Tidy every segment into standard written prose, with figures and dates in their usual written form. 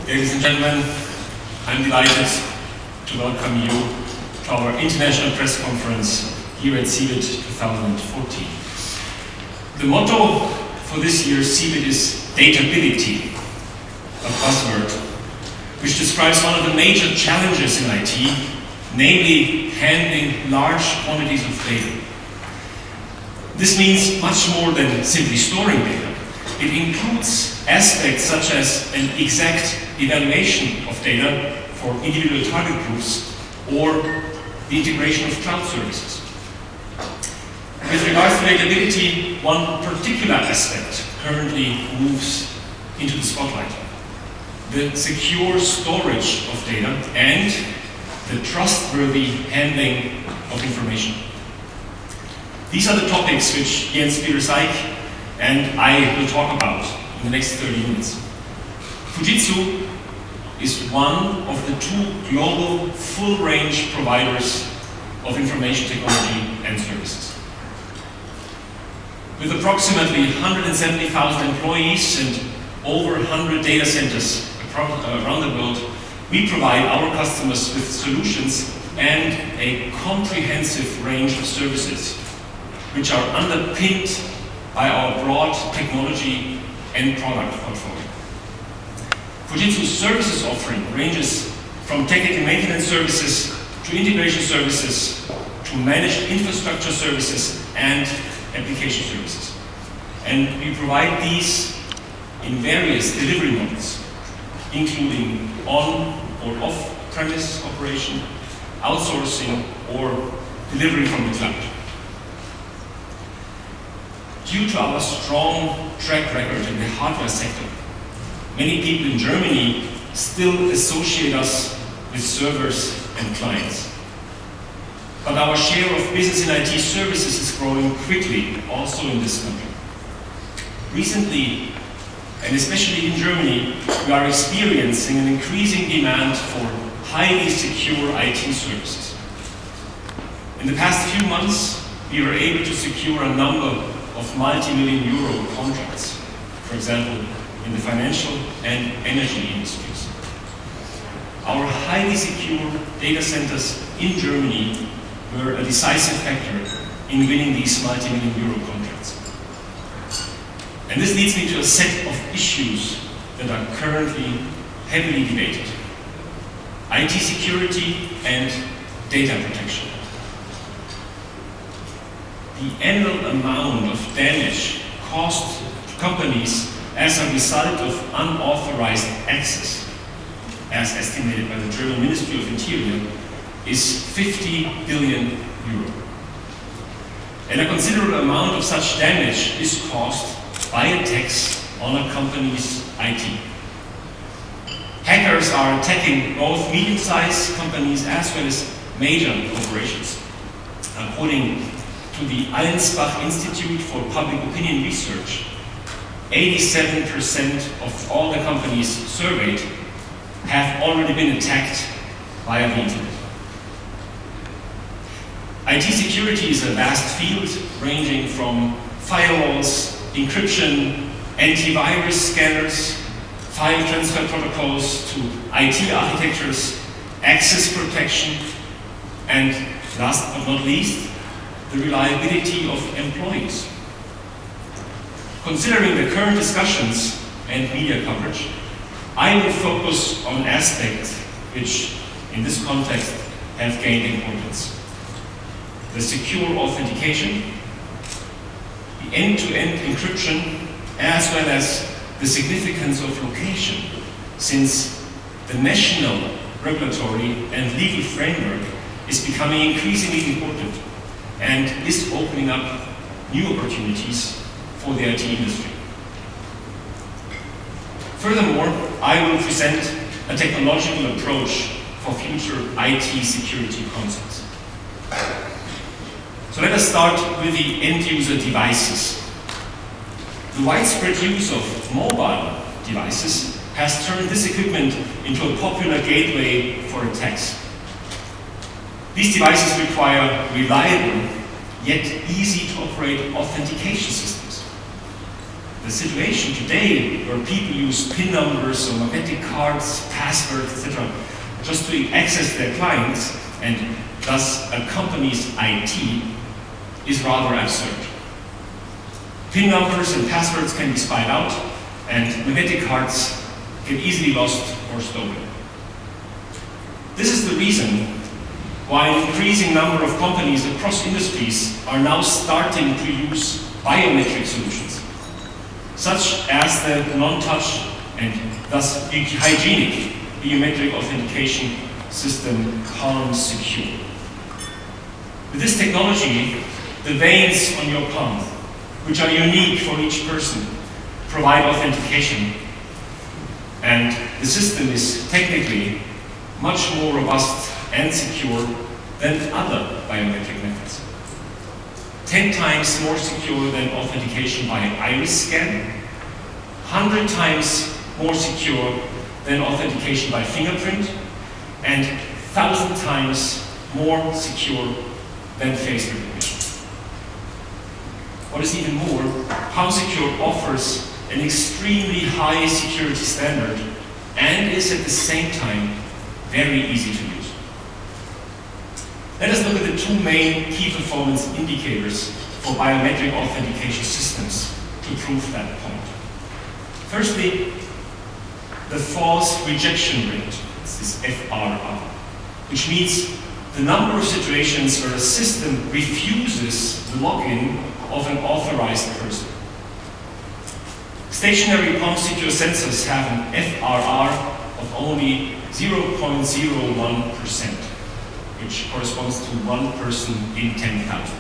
Ladies and gentlemen, I'm delighted to welcome you to our international press conference here at CeBit 2014. The motto for this year's CeBit is Datability, a buzzword, which describes one of the major challenges in IT, namely handling large quantities of data. This means much more than simply storing data. It includes aspects such as an exact evaluation of data for individual target groups or the integration of cloud services. With regards to datability, one particular aspect currently moves into the spotlight: the secure storage of data and the trustworthy handling of information. These are the topics which Jens Peter Seig and I will talk about in the next 30 minutes. Fujitsu is one of the two global full-range providers of information technology and services. With approximately 170,000 employees and over 100 data centers around the world, we provide our customers with solutions and a comprehensive range of services which are underpinned by our broad technology and product portfolio. Fujitsu's services offering ranges from technical maintenance services to integration services to managed infrastructure services and application services. And we provide these in various delivery models, including on or off-premise operation, outsourcing, or delivery from the cloud. Due to our strong track record in the hardware sector, many people in Germany still associate us with servers and clients. But our share of business in IT services is growing quickly, also in this country. Recently, and especially in Germany, we are experiencing an increasing demand for highly secure IT services. In the past few months, we were able to secure a number of multi-million euro contracts, for example, in the financial and energy industries. Our highly secure data centers in Germany were a decisive factor in winning these multi-million euro contracts. And this leads me to a set of issues that are currently heavily debated: IT security and data protection. The annual amount of damage caused to companies as a result of unauthorized access, as estimated by the German Ministry of Interior, is 50 billion euro. And a considerable amount of such damage is caused by attacks on a company's IT. Hackers are attacking both medium-sized companies as well as major corporations. According to the Allensbach Institute for Public Opinion Research, 87% of all the companies surveyed have already been attacked via the internet. IT security is a vast field ranging from firewalls, encryption, antivirus scanners, file transfer protocols to IT architectures, access protection, and last but not least, the reliability of employees. Considering the current discussions and media coverage, I will focus on aspects which, in this context, have gained importance: the secure authentication, the end-to-end encryption, as well as the significance of location, since the national regulatory and legal framework is becoming increasingly important and is opening up new opportunities for the IT industry. Furthermore, I will present a technological approach for future IT security concepts. So let us start with the end-user devices. The widespread use of mobile devices has turned this equipment into a popular gateway for attacks. These devices require reliable, yet easy to operate authentication systems. the situation today where people use PIN numbers or magnetic cards, passwords, etc., just to access their clients and thus a company's IT is rather absurd. PIN numbers and passwords can be spied out, and magnetic cards get easily lost or stolen. This is the reason why an increasing number of companies across industries are now starting to use biometric solutions, such as the non-touch and thus hygienic biometric authentication system PalmSecure. With this technology, the veins on your palm, which are unique for each person, provide authentication, and the system is technically much more robust and secure than other biometric methods. 10 times more secure than authentication by iris scan, 100 times more secure than authentication by fingerprint, and 1,000 times more secure than face recognition. What is even more, PalmSecure offers an extremely high security standard and is at the same time very easy to use. Let us look at the two main key performance indicators for biometric authentication systems to prove that point. Firstly, the false rejection rate, this is FRR, which means the number of situations where a system refuses the login of an authorized person. Stationary PalmSecure sensors have an FRR of only 0.01%, which corresponds to 1 person in 10,000.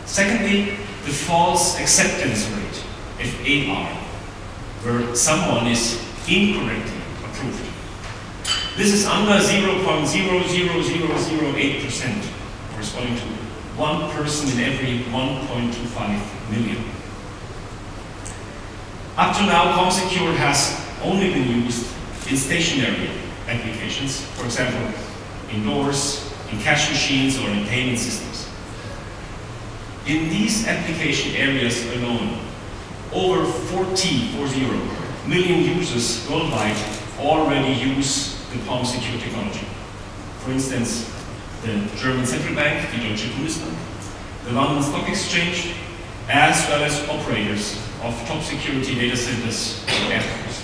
Secondly, the false acceptance rate, FAR, where someone is incorrectly approved. This is under 0.00008%, corresponding to 1 person in every 1.25 million. Up to now, PalmSecure has only been used in stationary applications, for example, indoors, in cash machines, or in payment systems. In these application areas alone, over 40 million users worldwide already use the PalmSecure technology. For instance, the German Central Bank, the Deutsche Bundesbank, the London Stock Exchange, as well as operators of top security data centers and airports.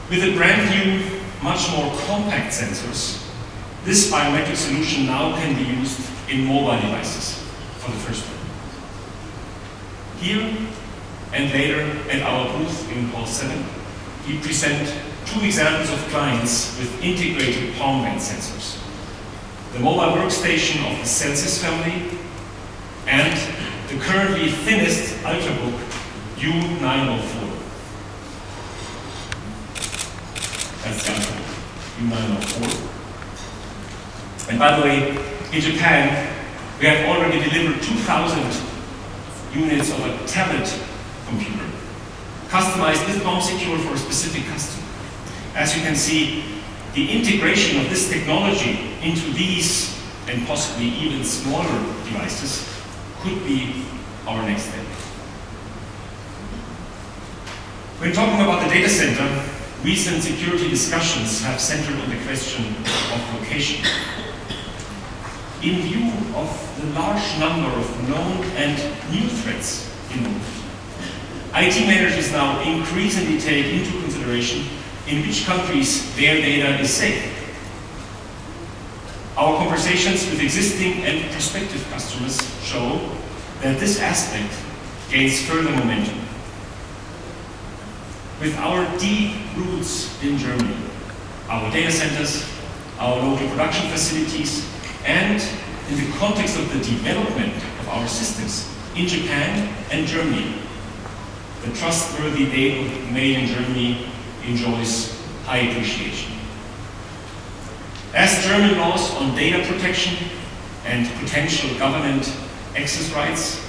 With a brand new, much more compact sensors, this biometric solution now can be used in mobile devices for the first time. Here and later at our booth in Hall 7, we present 2 examples of clients with integrated palm vein sensors. The mobile workstation of the CELSIUS family and the currently thinnest Ultrabook U904. That's the Ultrabook U904. And by the way, in Japan, we have already delivered 2,000 units of a tablet computer, customized with PalmSecure for a specific customer. As you can see, the integration of this technology into these and possibly even smaller devices could be our next step. When talking about the data center, recent security discussions have centered on the question of location. In view of the large number of known and new threats involved, IT managers now increasingly take into consideration in which countries their data is safe. Our conversations with existing and prospective customers show that this aspect gains further momentum. With our deep roots in Germany, our data centers, our local production facilities, and in the context of the development of our systems in Japan and Germany, the trustworthy name made in Germany enjoys high appreciation. As German laws on data protection and potential government access rights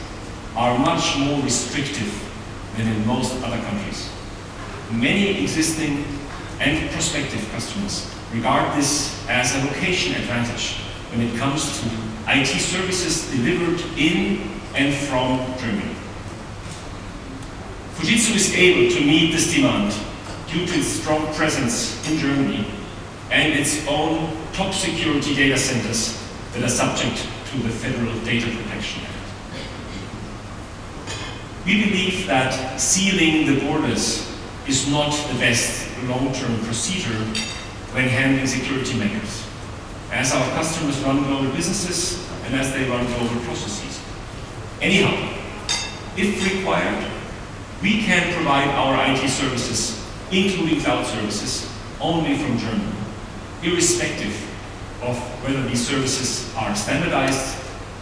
are much more restrictive than in most other countries, many existing and prospective customers regard this as a location advantage when it comes to IT services delivered in and from Germany. Fujitsu is able to meet this demand due to its strong presence in Germany and its own top security data centers that are subject to the Federal Data Protection Act. We believe that sealing the borders is not the best long-term procedure when handling security matters, as our customers run global businesses and as they run global processes. Anyhow, if required, we can provide our IT services, including cloud services, only from Germany, irrespective of whether these services are standardized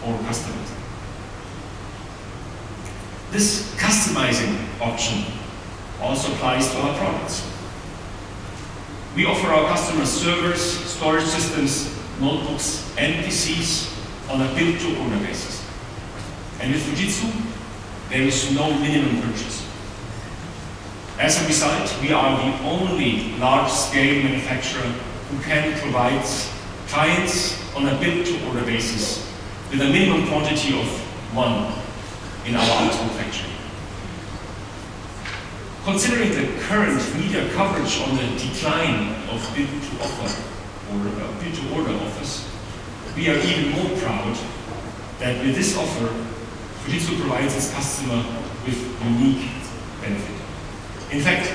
or customized. This customizing option also applies to our products. We offer our customers servers, storage systems, notebooks, and PCs on a build-to-order basis. And with Fujitsu, there is no minimum purchase. As a result, we are the only large-scale manufacturer who can provide clients on a build-to-order basis with a minimum quantity of 1 in our Augsburg factory. Considering the current media coverage on the decline of build-to-order offers, we are even more proud that with this offer, Fujitsu provides its customer with unique benefit. In fact,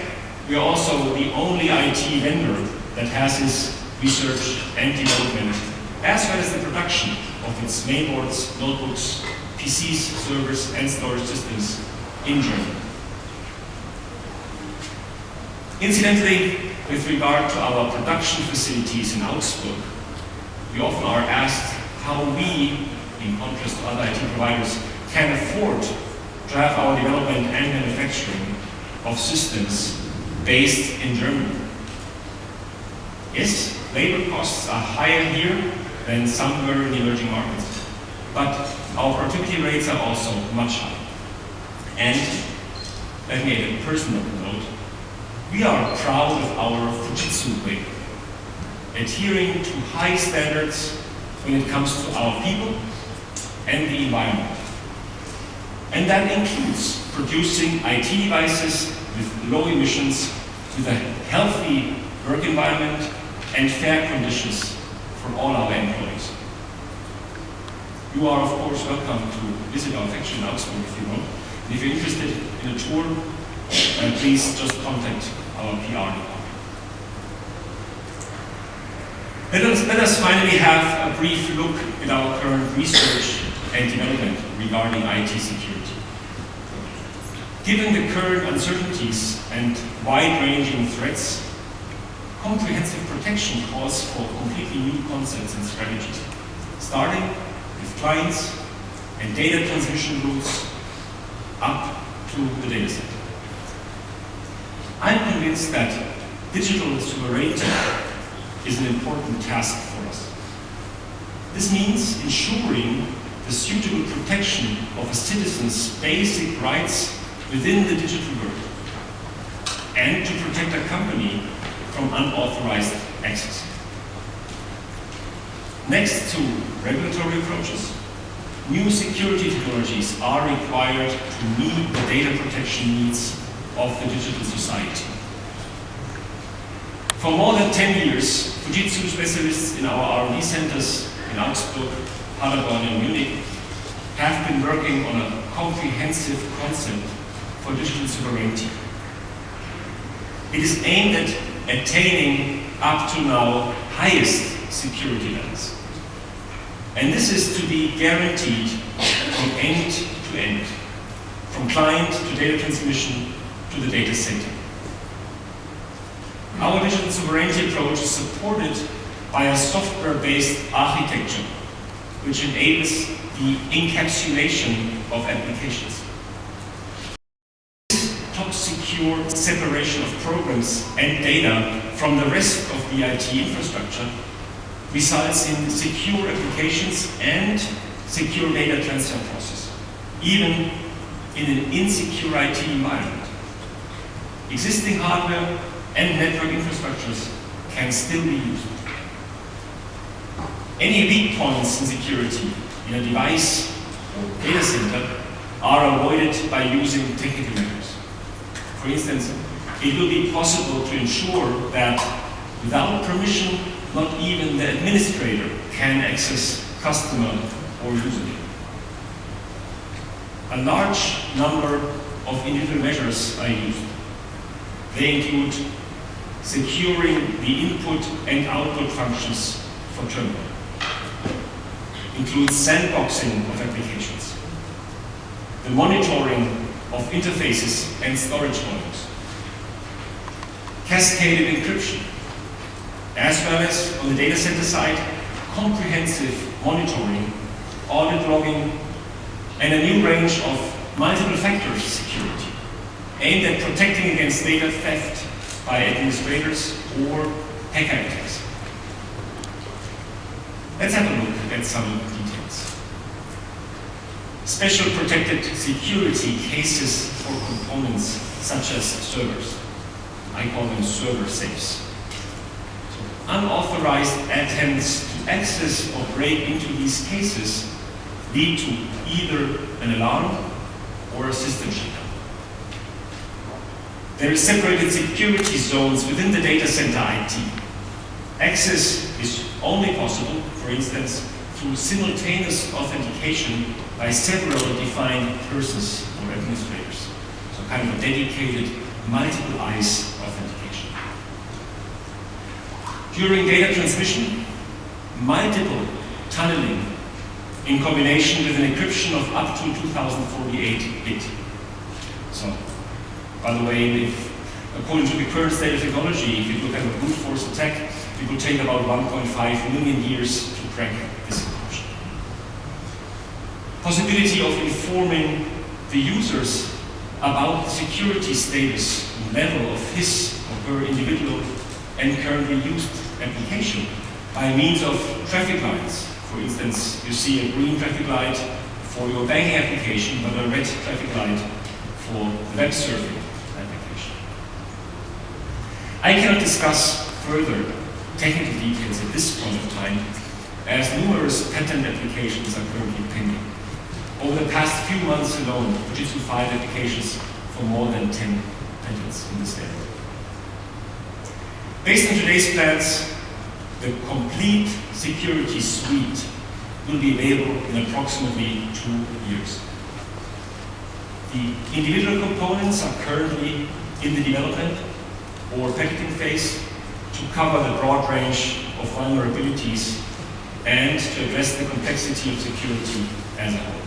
we are also the only IT vendor that has its research and development, as well as the production of its mainboards, notebooks, PCs, servers, and storage systems in Germany. Incidentally, with regard to our production facilities in Augsburg, we often are asked how we, in contrast to other IT providers, can afford to have our development and manufacturing of systems based in Germany. Yes, labor costs are higher here than somewhere in emerging markets, but our productivity rates are also much higher. And let me add a personal note. We are proud of our Fujitsu way, adhering to high standards when it comes to our people and the environment. And that includes producing IT devices with low emissions, with a healthy work environment and fair conditions for all our employees. You are, of course, welcome to visit our factory in Augsburg if you want. And if you're interested in a tour, please just contact our PR department. Let us finally have a brief look at our current research and development regarding IT security. Given the current uncertainties and wide-ranging threats, comprehensive protection calls for completely new concepts and strategies, starting with clients and data transmission rules up to the data center. I'm convinced that digital sovereignty is an important task for us. This means ensuring the suitable protection of a citizen's basic rights within the digital world, and to protect a company from unauthorized access. Next to regulatory approaches, new security technologies are required to meet the data protection needs of the digital society. For more than 10 years, Fujitsu specialists in our R&D centers in Augsburg, Paderborn, and Munich have been working on a comprehensive concept for digital sovereignty. It is aimed at attaining, up to now, highest security levels. And this is to be guaranteed from end to end, from client to data transmission to the data center. Our digital sovereignty approach is supported by a software-based architecture, which enables the encapsulation of applications. This top-secure separation of programs and data from the rest of the IT infrastructure results in secure applications and secure data transfer process, even in an insecure IT environment. Existing hardware and network infrastructures can still be used. Any weak points in security in a device or data center are avoided by using technical measures. For instance, it will be possible to ensure that without permission, not even the administrator can access customer or user data. A large number of individual measures are used. They include securing the input and output functions for terminal, includes sandboxing of applications, the monitoring of interfaces and storage volumes, cascaded encryption, as well as, on the data center side, comprehensive monitoring, audit logging, and a new range of multiple factor security aimed at protecting against data theft by administrators or hacker attacks. Let's have a look at some details. Special protected security cases for components such as servers. I call them server safes. Unauthorized attempts to access or break into these cases lead to either an alarm or a system shutdown. There is separated security zones within the data center IT. Access is only possible, for instance, through simultaneous authentication by several defined persons or administrators. So kind of a dedicated multiple eyes authentication. During data transmission, multiple tunneling in combination with an encryption of up to 2048 bit. So, by the way, according to the current state of technology, if you look at a brute force attack, it will take about 1.5 million years to crack this encryption. Possibility of informing the users about the security status and level of his or her individual and currently used application by means of traffic lights. For instance, you see a green traffic light for your banking application, but a red traffic light for the web surfing application. I cannot discuss further technical details at this point of time, as numerous patent applications are currently pending. Over the past few months alone, Fujitsu filed applications for more than 10 patents in this area. Based on today's plans, the complete security suite will be available in approximately 2 years. The individual components are currently in the development or packaging phase to cover the broad range of vulnerabilities and to address the complexity of security as a whole.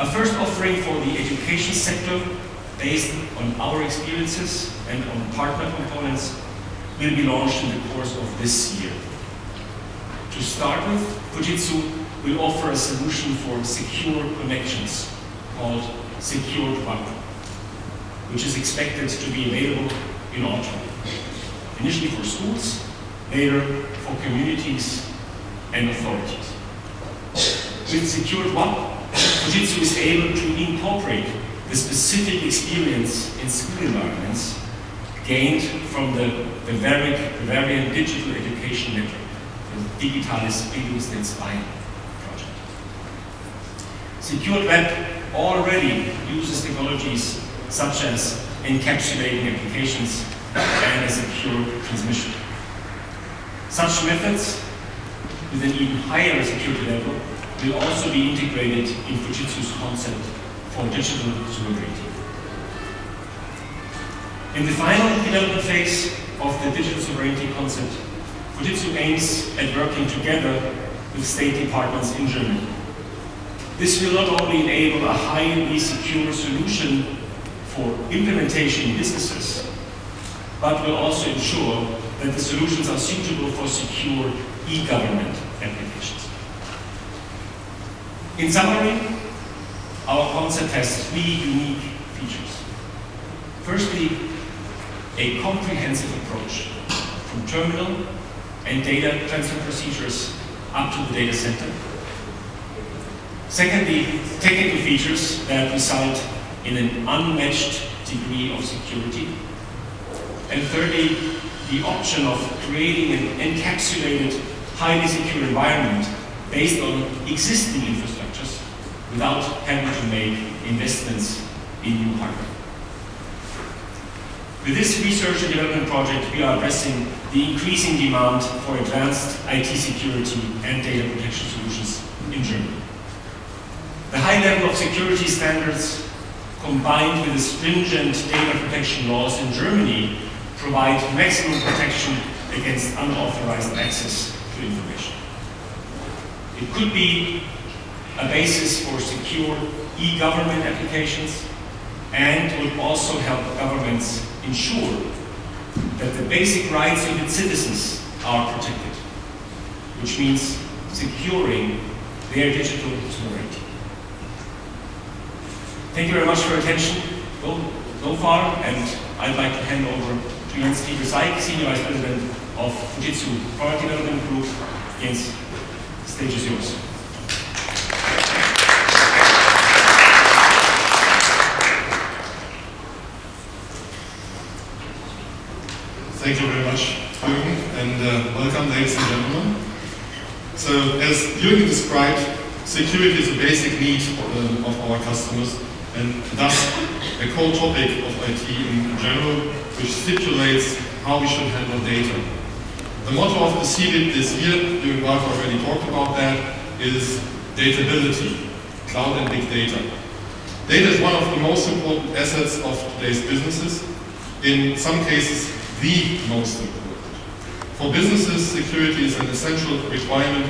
A first offering for the education sector, based on our experiences and on partner components, will be launched in the course of this year. To start with, Fujitsu will offer a solution for secure connections called Secured WAP, which is expected to be available in autumn. Initially for schools, later for communities and authorities. With Secured WAP, Fujitsu is able to incorporate the specific experience in school environments gained from the Bavarian Digital Education Network, the Digitales Bildungsnetzbein project. Secured Web already uses technologies such as encapsulating applications and a secure transmission. Such methods, with an even higher security level, will also be integrated in Fujitsu's concept for digital sovereignty. In the final development phase of the digital sovereignty concept, Fujitsu aims at working together with state departments in Germany. This will not only enable a highly secure solution for implementation in businesses, but will also ensure that the solutions are suitable for secure e-government applications. In summary, our concept has 3 unique features. Firstly, a comprehensive approach from terminal and data transfer procedures up to the data center. Secondly, technical features that result in an unmatched degree of security. And thirdly, the option of creating an encapsulated, highly secure environment based on existing infrastructures without having to make investments in new hardware. With this research and development project, we are addressing the increasing demand for advanced IT security and data protection solutions in Germany. The high level of security standards combined with the stringent data protection laws in Germany provide maximum protection against unauthorized access to information. It could be a basis for secure e-government applications and would also help governments ensure that the basic rights of its citizens are protected, which means securing their digital sovereignty. Thank you very much for your attention so far, and I'd like to hand over to Jens Seig, Senior Vice President of Fujitsu Product Development Group. Jens, the stage is yours. Thank you very much, Jürgen, and welcome, ladies and gentlemen. So, as Jürgen described, security is a basic need of our customers, and thus a core topic of IT in general, which stipulates how we should handle data. The motto of the CeBit this year, Jürgen Walk already talked about that, is datability, cloud and big data. Data is one of the most important assets of today's businesses, in some cases the most important. For businesses, security is an essential requirement,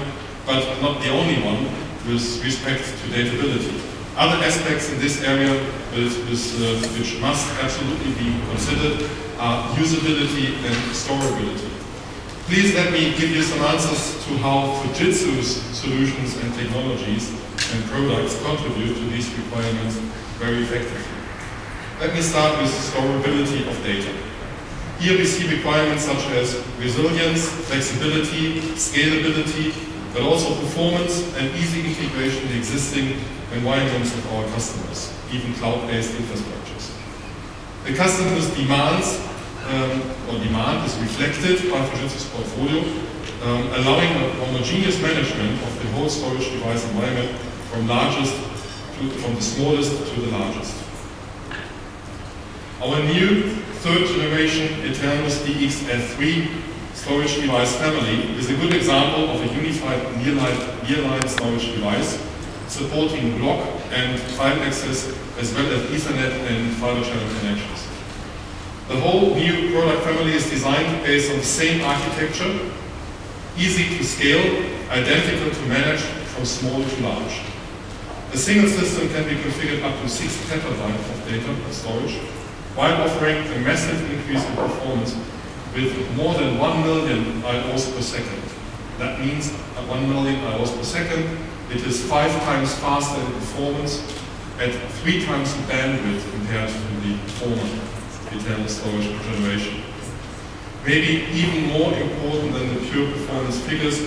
but not the only one with respect to datability. Other aspects in this area which must absolutely be considered are usability and storability. Please let me give you some answers to how Fujitsu's solutions and technologies and products contribute to these requirements very effectively. Let me start with storability of data. Here we see requirements such as resilience, flexibility, scalability, but also performance and easy integration in existing environments of our customers, even cloud-based infrastructures. The customer's demands demand is reflected by Fujitsu's portfolio, allowing a homogeneous management of the whole storage device environment from the smallest to the largest. Our new third generation Eternus DX3 storage device family is a good example of a unified nearline storage device supporting block and file access as well as Ethernet and fiber channel connections. The whole new product family is designed based on the same architecture, easy to scale, identical to manage from small to large. A single system can be configured up to 6 petabytes of data storage, while offering a massive increase in performance with more than 1 million IOs per second. That means at 1 million IOs per second, it is 5 times faster in performance at 3 times the bandwidth compared to the former Eternal storage generation. Maybe even more important than the pure performance figures,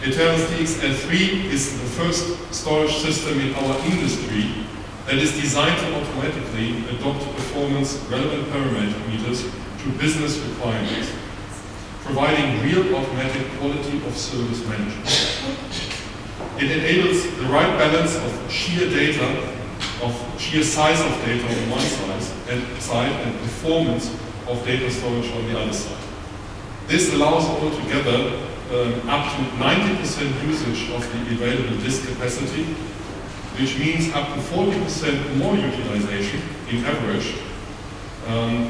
Eternus DX3 is the first storage system in our industry that is designed to automatically adopt performance relevant parameters to business requirements, providing real automatic quality of service management. It enables the right balance of sheer size of data on one side and performance of data storage on the other side. This allows altogether up to 90% usage of the available disk capacity, which means up to 40% more utilization in average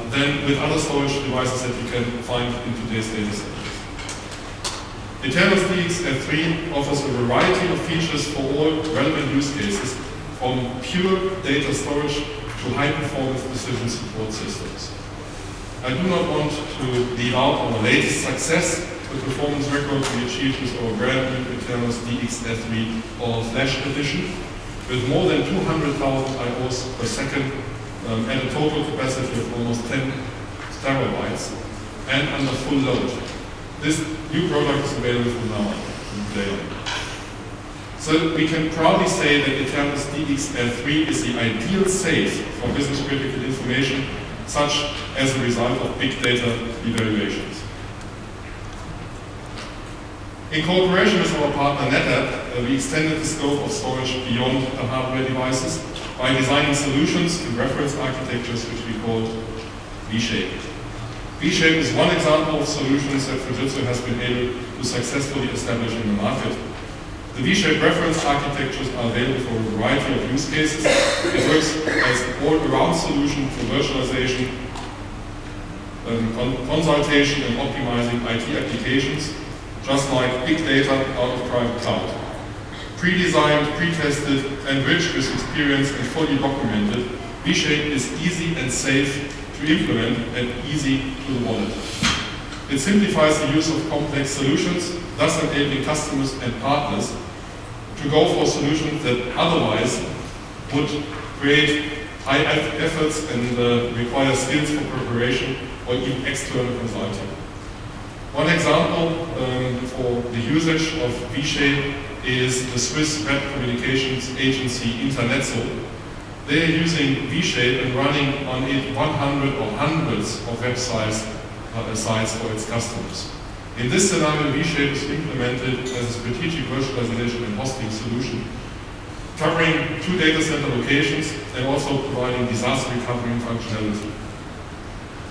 than with other storage devices that you can find in today's data centers. Eternus DX3 offers a variety of features for all relevant use cases, from pure data storage to high-performance decision support systems. I do not want to leave out our latest success, the performance record we achieved with our brand new Eternus DX3 All-Flash Edition, with more than 200,000 IOs per second and a total capacity of almost 10 terabytes and under full load. This new product is available from now on, today on. So we can proudly say that Eternus DX3 is the ideal safe for business critical information, such as a result of big data evaluations. In cooperation with our partner NetApp, we extended the scope of storage beyond the hardware devices by designing solutions to reference architectures which we called Reshaping. V-Shape is one example of solutions that Fujitsu has been able to successfully establish in the market. The V-Shape reference architectures are available for a variety of use cases. It works as an all-around solution for virtualization, consultation and optimizing IT applications, just like big data out of private cloud. Pre-designed, pre-tested, and rich with experience and fully documented, V-Shape is easy and safe to implement and easy to the wallet. It simplifies the use of complex solutions, thus enabling customers and partners to go for solutions that otherwise would create high efforts and require skills for preparation or even external consulting. One example for the usage of V-Shape is the Swiss web communications agency Internetso. They are using V-Shape and running on it 100 or hundreds of websites sites for its customers. In this scenario, V-Shape is implemented as a strategic virtualization and hosting solution, covering 2 data center locations and also providing disaster recovery functionality.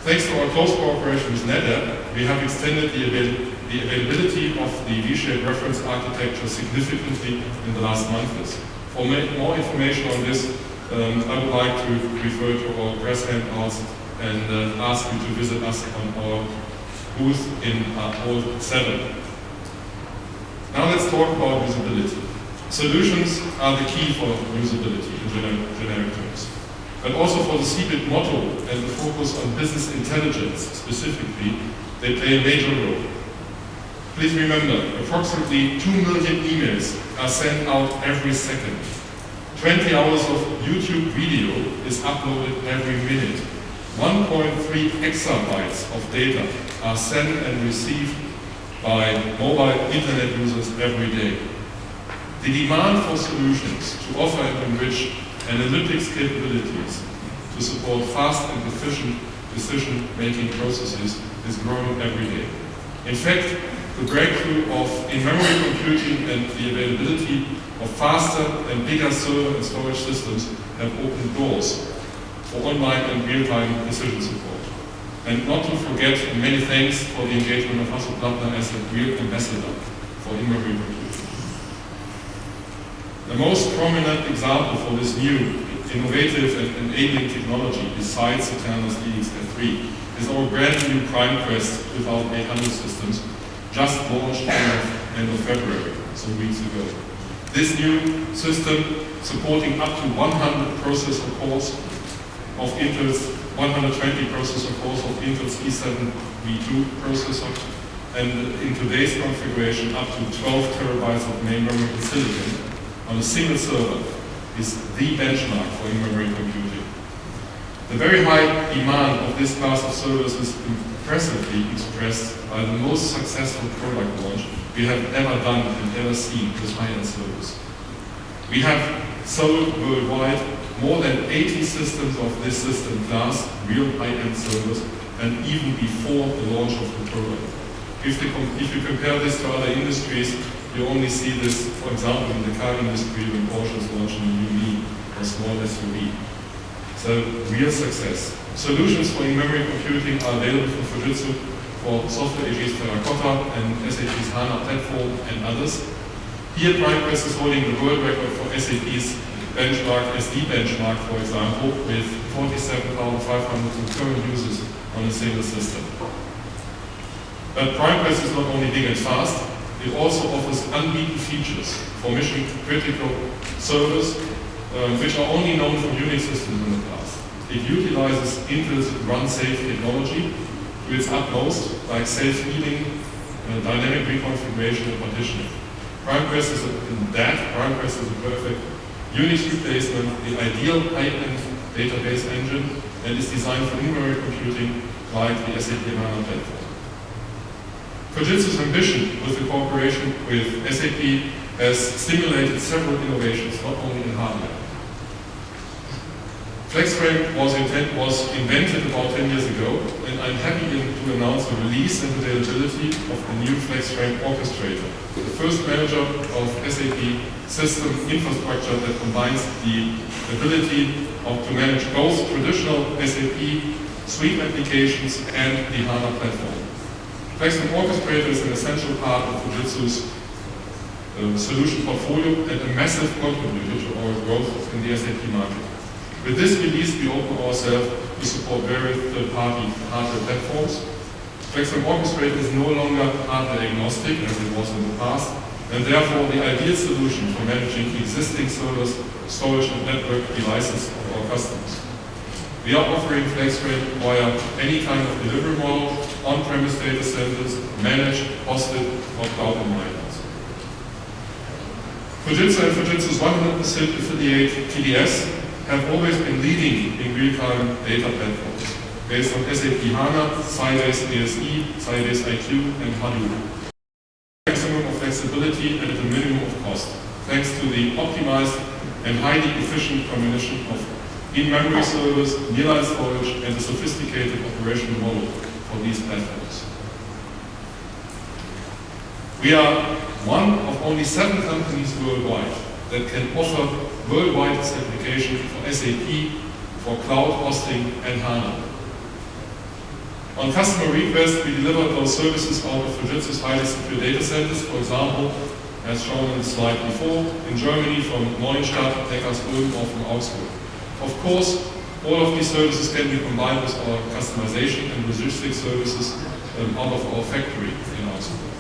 Thanks to our close cooperation with NetApp, we have extended the availability of the V-Shape reference architecture significantly in the last months. For more information on this, I would like to refer to our press handouts and ask you to visit us on our booth in Hall 7. Now let's talk about usability. Solutions are the key for usability in generic terms. But also for the CeBit motto and the focus on business intelligence specifically, they play a major role. Please remember, approximately 2 million emails are sent out every second. 20 hours of YouTube video is uploaded every minute. 1.3 exabytes of data are sent and received by mobile internet users every day. The demand for solutions to offer and enrich analytics capabilities to support fast and efficient decision-making processes is growing every day. In fact, the breakthrough of in-memory computing and the availability of faster and bigger server and storage systems have opened doors for online and real-time decision support. And not to forget, many thanks for the engagement of Hasso Plattner as a real ambassador for in-memory computing. The most prominent example for this new, innovative and enabling technology besides the thinnest EXF3 is our brand new Prime Quest without 800 systems, just launched end of February, some weeks ago. This new system, supporting up to 100 processor cores of Intel's 120 processor cores of Intel's E7v2 processor, and in today's configuration up to 12 terabytes of main memory in silicon on a single server is the benchmark for in-memory computing. The very high demand of this class of servers is impressively expressed by the most successful product launch we have ever done and ever seen with high-end servers. We have sold worldwide more than 80 systems of this system class, real high-end servers, and even before the launch of the product. If you compare this to other industries, you only see this, for example, in the car industry when Porsche is launching a new Mini or small SUV. So, real success. Solutions for in-memory computing are available from Fujitsu for Software AG's Terracotta and SAP's HANA platform and others. Here, Prime Quest is holding the world record for SAP's benchmark, SD benchmark, for example, with 47,500 concurrent users on a single system. But Prime Quest is not only big and fast, it also offers unbeaten features for mission-critical servers, which are only known from Unix systems in the past. It utilizes Intel's run-safe technology to its utmost, like self-healing, dynamic reconfiguration, and partitioning. Prime Quest is a perfect Unix replacement, the ideal high-end database engine, and is designed for in-memory computing like the SAP HANA platform. Fujitsu's ambition with the cooperation with SAP has stimulated several innovations, not only in hardware. FlexFrame was invented about 10 years ago, and I'm happy to announce the release and availability of the new FlexFrame Orchestrator, the first manager of SAP system infrastructure that combines the ability to manage both traditional SAP suite applications, and the HANA platform. Flexible Orchestrator is an essential part of Fujitsu's solution portfolio and a massive contributor to our growth in the SAP market. With this release, we open ourselves to support various third-party hardware platforms. Flexible Orchestrator is no longer hardware agnostic as it was in the past, and therefore the ideal solution for managing existing servers, storage and network devices of our customers. We are offering FlexRate via any kind of delivery model, on-premise data centers, managed, hosted, or cloud environments. Fujitsu and Fujitsu's 100% affiliate TDS have always been leading in real-time data platforms based on SAP HANA, Sybase ASE, Sybase IQ, and Hadoop. Maximum of flexibility and at a minimum of cost, thanks to the optimized and highly efficient combination of in-memory servers, nearline storage, and a sophisticated operational model for these platforms. We are one of only 7 companies worldwide that can offer worldwide this application for SAP, for cloud hosting, and HANA. On customer request, we deliver those services out of Fujitsu's highly secure data centers, for example, as shown in the slide before, in Germany from Neustadt, Neckarsulm, or from Augsburg. Of course, all of these services can be combined with our customization and logistics services out of our factory in Augsburg.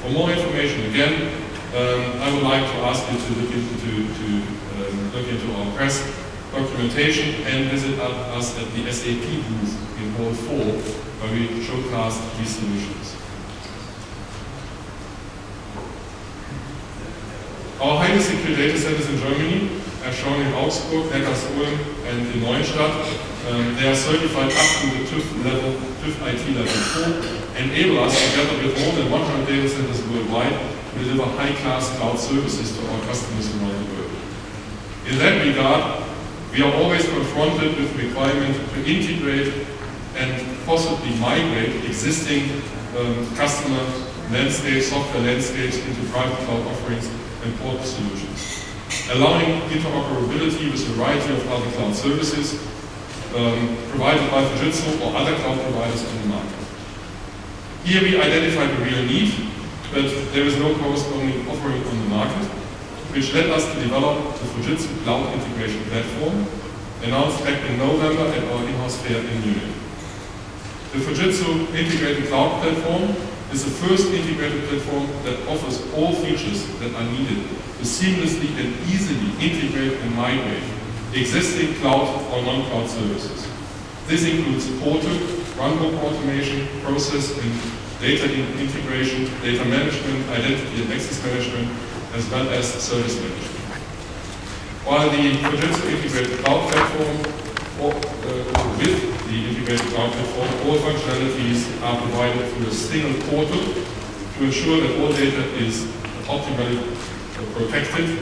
For more information, again, I would like to ask you to look into our press documentation and visit us at the SAP Booth in Hall 4, where we showcase these solutions. Our highly secure data centers in Germany, as shown in Augsburg, Neckarsulm, and in Neustadt, they are certified up to the TÜV IT level 4, enable us, together with more than 100 data centers worldwide, to deliver high-class cloud services to our customers around the world. In that regard, we are always confronted with the requirement to integrate and possibly migrate existing customer landscapes, software landscapes into private cloud offerings and port solutions, allowing interoperability with a variety of other cloud services provided by Fujitsu or other cloud providers on the market. Here we identified a real need, but there is no corresponding offering on the market, which led us to develop the Fujitsu Cloud Integration Platform, announced back in November at our in-house fair in Munich. The Fujitsu Integrated Cloud Platform is the first integrated platform that offers all features that are needed to seamlessly and easily integrate and migrate existing cloud or non-cloud services. This includes portal, runbook automation, process and data integration, data management, identity and access management, as well as service management. While the Fujitsu Integrated Cloud Platform, with the Integrated Cloud Platform, all functionalities are provided through a single portal to ensure that all data is optimally protected,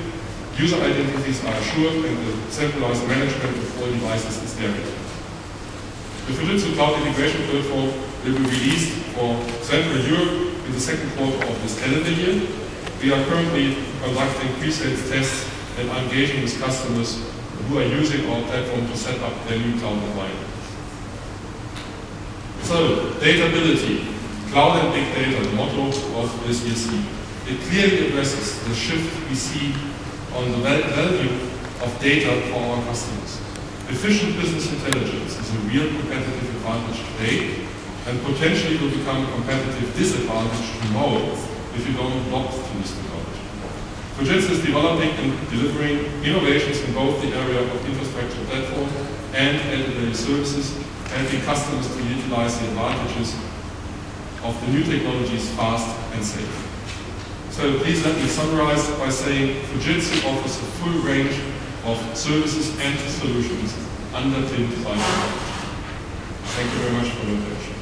user identities are assured, and the centralized management of all devices is guaranteed. The Fujitsu Cloud Integration Platform will be released for Central Europe in the second quarter of this calendar year. We are currently conducting pre-sales tests and are engaging with customers who are using our platform to set up their new cloud environment. So, Datability, cloud and big data, the motto of this year's theme. It clearly addresses the shift we see on the value of data for our customers. Efficient business intelligence is a real competitive advantage today and potentially will become a competitive disadvantage tomorrow if you don't adopt to this technology. Fujitsu is developing and delivering innovations in both the area of infrastructure platform and end-to-end services, helping customers to utilize the advantages of the new technologies fast and safe. So please let me summarize by saying Fujitsu offers a full range of services and solutions underpinned by technology. Thank you very much for your attention.